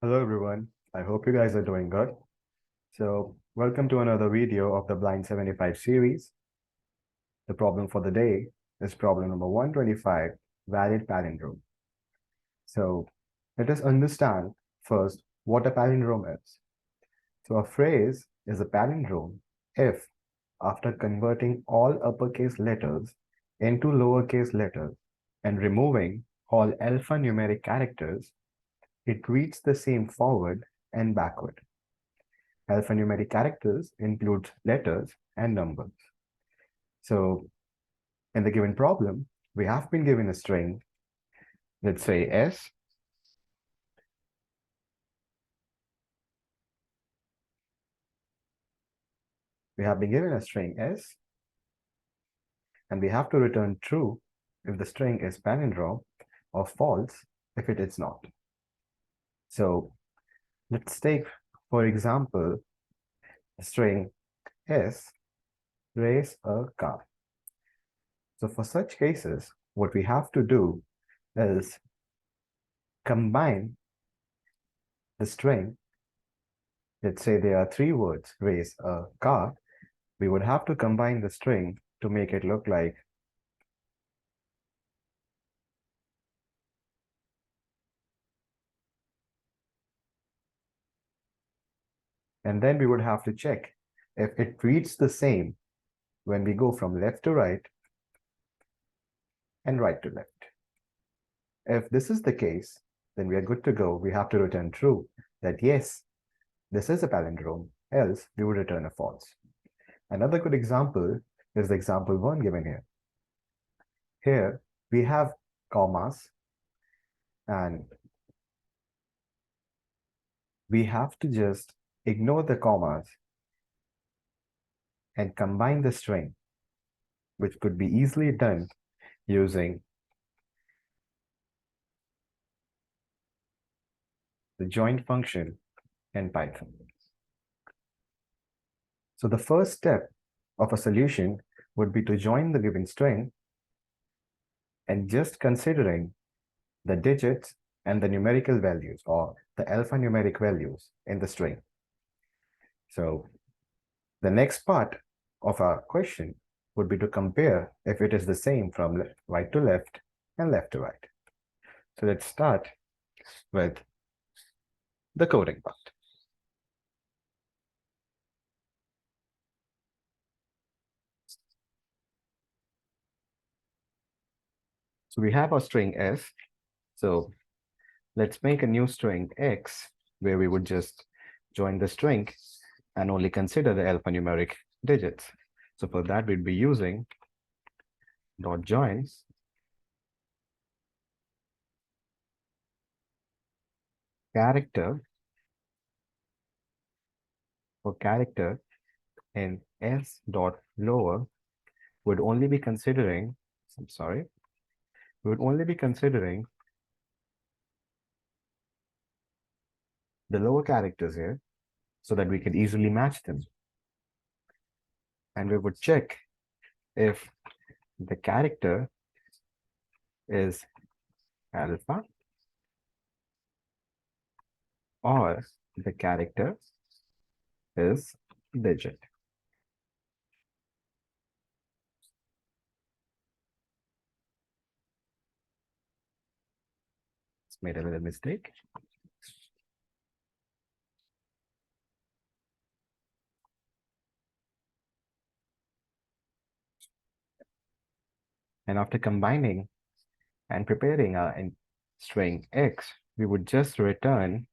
Hello everyone, I hope you guys are doing good. So welcome to another video of the Blind 75 series. The problem for the day is problem number 125, valid palindrome. So let us understand first what a palindrome is. So a phrase is a palindrome if, after converting all uppercase letters into lowercase letters and removing all alphanumeric characters, it reads the same forward and backward. Alphanumeric characters include letters and numbers. So in the given problem, we have been given a string, let's say S. We have been given a string S, and we have to return true if the string is palindrome or false if it is not. So let's take, for example, string S, race a car. So for such cases, what we have to do is combine the string. Let's say there are three words, race a car. We would have to combine the string to make it look like and then we would have to check if it reads the same when we go from left to right and right to left. If this is the case, then we are good to go. We have to return true that yes, this is a palindrome, else we would return a false. Another good example is the example 1 given here. Here we have commas and we have to just ignore the commas and combine the string, which could be easily done using the join function in Python. So the first step of a solution would be to join the given string and just considering the digits and the numerical values or the alphanumeric values in the string. So the next part of our question would be to compare if it is the same from right to left and left to right. So let's start with the coding part. So we have our string S. So let's make a new string X where we would just join the string and only consider the alphanumeric digits. So for that, we'd be using dot join character for character in S dot lower would only be considering, we would only be considering the lower characters here so that we could easily match them. And we would check if the character is alpha or the character is digit. It's made a little mistake. And after combining and preparing our string X, we would just return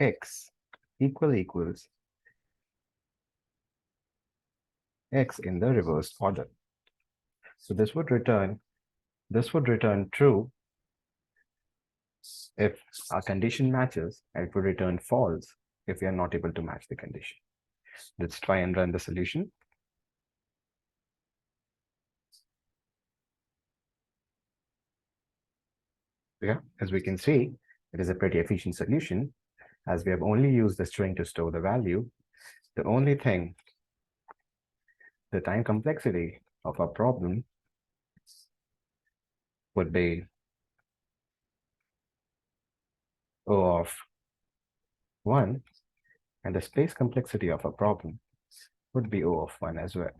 X equals X in the reverse order. So this would return true if our condition matches, and it would return false if we are not able to match the condition. Let's try and run the solution. Yeah, as we can see, it is a pretty efficient solution as we have only used the string to store the value. The only thing, the time complexity of our problem would be O of 1, and the space complexity of a problem would be O of 1 as well.